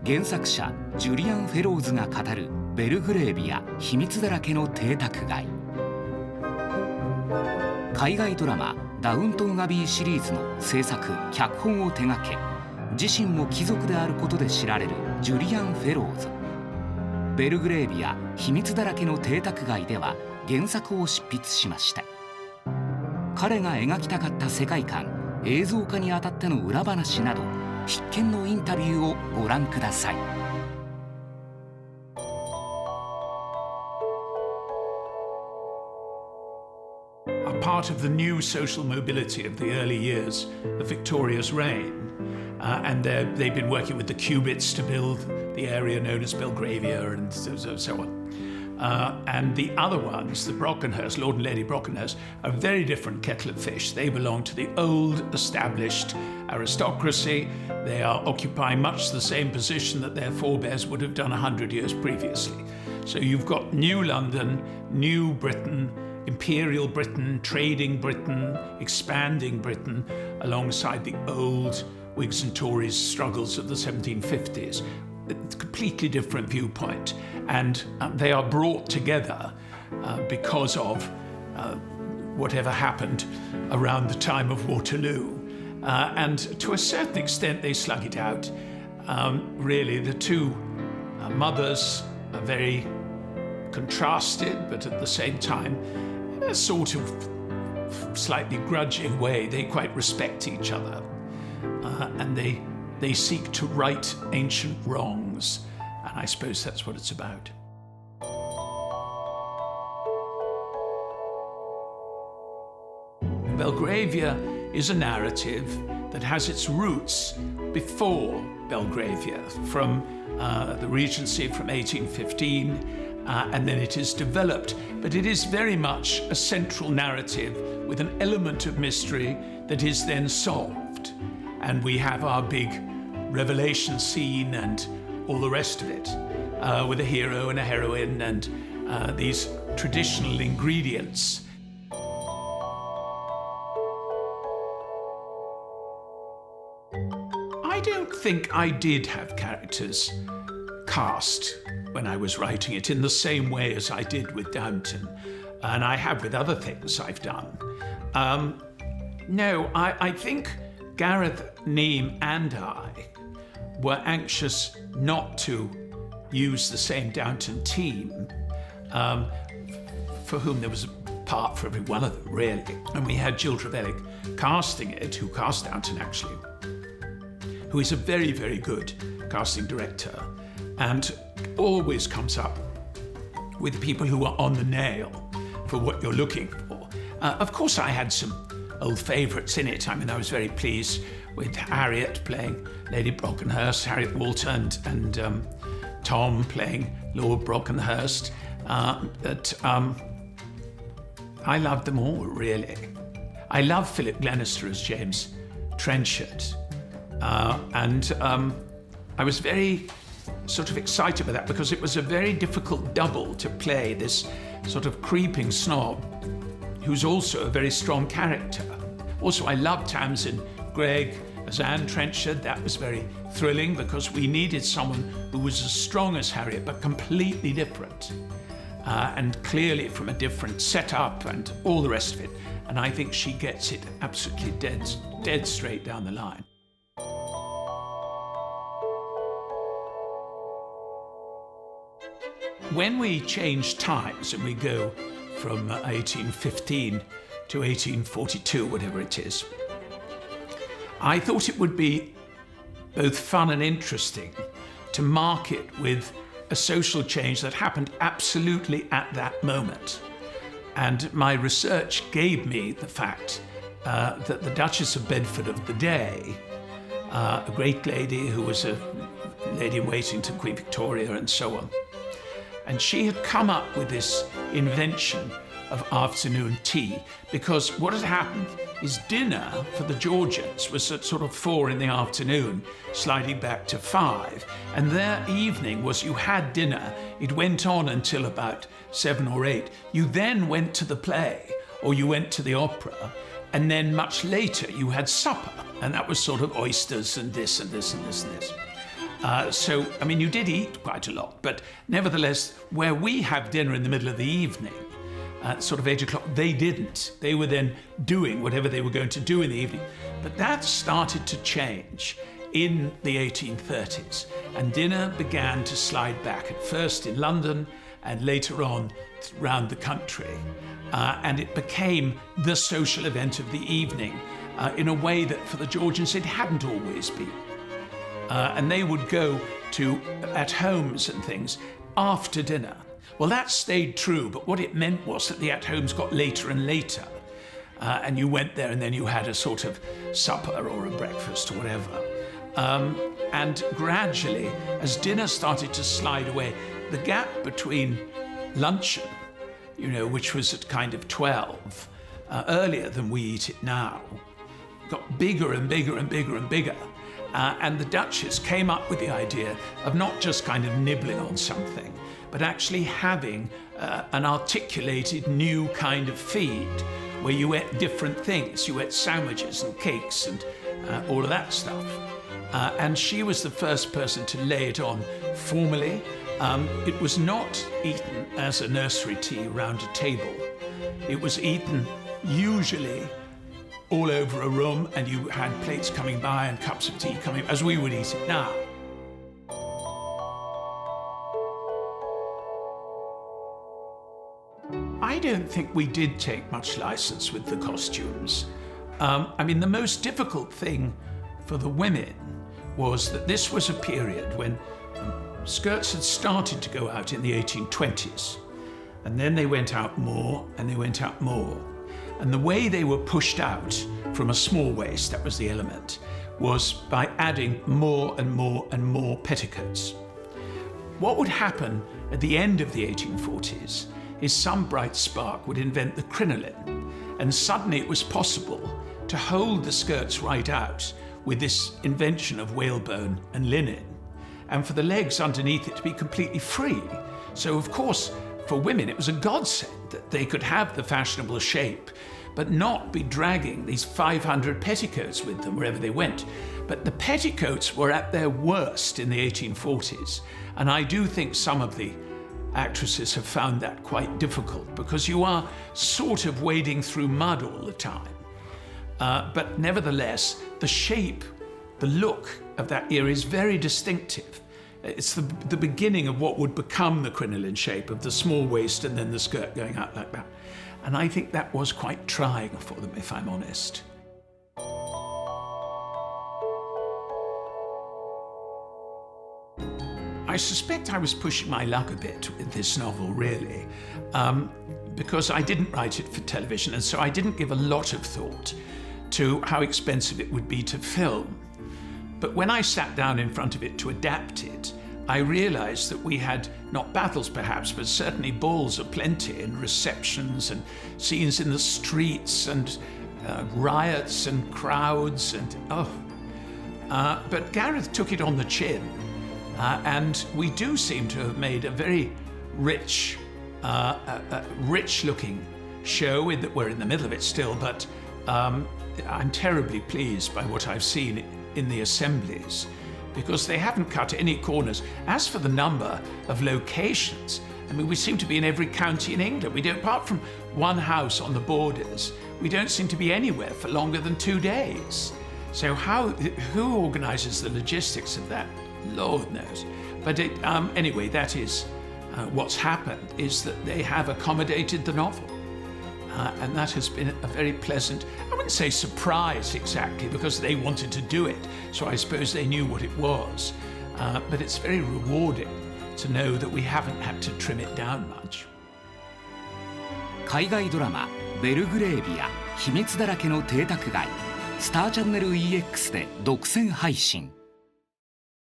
原作者ジュリアン・フェローズが語るベルグレービア秘密だらけの邸宅街。海外ドラマダウントンアビーシリーズの制作脚本を手掛け、自身も貴族であることで知られるジュリアン・フェローズ。ベルグレービア秘密だらけの邸宅街では原作を執筆しました。彼が描きたかった世界観、映像化にあたっての裏話など必見のインタビューをご覧ください。Part of the new social mobility of the early years of Victoria's reign, and they've been working with the Cubits to build the area known as Belgravia and so on. And the other ones, the Brockenhurst, Lord and Lady Brockenhurst, are a very different kettle of fish. They belong to the old established aristocracy. They are occupying much the same position that their forebears would have done 100 years previously. So you've got New London, New Britain, Imperial Britain, trading Britain, expanding Britain, alongside the old Whigs and Tories struggles of the 1750s. It's a completely different viewpoint, and they are brought together because of whatever happened around the time of Waterloo. And to a certain extent, they slug it out. Really, the two mothers are very contrasted, but at the same time, in a sort of slightly grudging way, they quite respect each other, and they seek to right ancient wrongs, and I suppose that's what it's about. Belgravia is a narrative that has its roots before Belgravia, from the Regency from 1815, and then it is developed, but it is very much a central narrative with an element of mystery that is then solved. And we have our big revelation scene and all the rest of it, with a hero and a heroine and these traditional ingredients. I don't think I did have characters cast when I was writing it in the same way as I did with Downton, and I have with other things I've done. No, I think Gareth, Neame and I were anxious not to use the same Downton team, for whom there was a part for every one of them, really. And we had Jill Trevelyan casting it, who cast Downton actually, who is a very, very good casting director, and always comes up with people who are on the nail for what you're looking for. Of course, I had some old favourites in it. I mean, I was very pleased with Harriet playing Lady Brockenhurst, Harriet Walter, and Tom playing Lord Brockenhurst. But I loved them all, really. I love Philip Glenister as James Trenchard. And I was very sort of excited by that, because it was a very difficult double to play, this sort of creeping snob who's also a very strong character. Also, I loved Tamsin Greig as Anne Trenchard. That was very thrilling, because we needed someone who was as strong as Harriet but completely different, and clearly from a different setup and all the rest of it. And I think she gets it absolutely dead straight down the line. When we change times and we go from 1815 to 1842, whatever it is, I thought it would be both fun and interesting to mark it with a social change that happened absolutely at that moment. And my research gave me the fact that the Duchess of Bedford of the day, a great lady who was a lady-in-waiting to Queen Victoria and so on, and she had come up with this invention of afternoon tea, because what had happened is dinner for the Georgians was at sort of 4 in the afternoon, sliding back to 5. And their evening was you had dinner, it went on until about 7 or 8. You then went to the play, or you went to the opera, and then much later you had supper, and that was sort of oysters and this and this and this and this. So, I mean, you did eat quite a lot, but nevertheless, where we have dinner in the middle of the evening, sort of 8 o'clock, they didn't. They were then doing whatever they were going to do in the evening. But that started to change in the 1830s, and dinner began to slide back, at first in London and later on around the country. And it became the social event of the evening in a way that for the Georgians it hadn't always been. And they would go to at-homes and things after dinner. Well, that stayed true, but what it meant was that the at-homes got later and later. And you went there and then you had a sort of supper or a breakfast or whatever. And gradually, as dinner started to slide away, the gap between luncheon, you know, which was at kind of 12, earlier than we eat it now, got bigger and bigger and bigger and bigger. And the Duchess came up with the idea of not just kind of nibbling on something, but actually having an articulated new kind of feed where you ate different things. You ate sandwiches and cakes and all of that stuff. And she was the first person to lay it on formally. It was not eaten as a nursery tea around a table. It was eaten usually all over a room, and you had plates coming by and cups of tea coming, as we would eat it now. I don't think we did take much license with the costumes. I mean, the most difficult thing for the women was that this was a period when skirts had started to go out in the 1820s, and then they went out more and they went out more. And the way they were pushed out from a small waist, that was the element, was by adding more and more and more petticoats. What would happen at the end of the 1840s is some bright spark would invent the crinoline, and suddenly it was possible to hold the skirts right out with this invention of whalebone and linen, and for the legs underneath it to be completely free. So, of course, for women it was a godsend that they could have the fashionable shape, but not be dragging these 500 petticoats with them wherever they went. But the petticoats were at their worst in the 1840s, and I do think some of the actresses have found that quite difficult, because you are sort of wading through mud all the time. But nevertheless, the shape, the look of that era is very distinctive. It's the beginning of what would become the crinoline shape of the small waist and then the skirt going out like that. And I think that was quite trying for them, if I'm honest. I suspect I was pushing my luck a bit with this novel, really, because I didn't write it for television, and so I didn't give a lot of thought to how expensive it would be to film. But when I sat down in front of it to adapt it, I realized that we had not battles perhaps, but certainly balls aplenty, and receptions and scenes in the streets and riots and crowds and but Gareth took it on the chin, and we do seem to have made a very rich looking show that we're in the middle of it still, but I'm terribly pleased by what I've seen in the assemblies, because they haven't cut any corners. As for the number of locations, I mean, we seem to be in every county in England. We don't, apart from one house on the borders, we don't seem to be anywhere for longer than 2 days. So who organises the logistics of that? Lord knows. But anyway, that is what's happened, is that they have accommodated the novel. And that has been a very pleasant, I wouldn't say surprise exactly, because they wanted to do it, so I suppose they knew what it was. But it's very rewarding to know that we haven't had to trim it down much. 海外ドラマ「ベルグレービア秘密だらけの邸宅街」スターチャンネル EX で独占配信。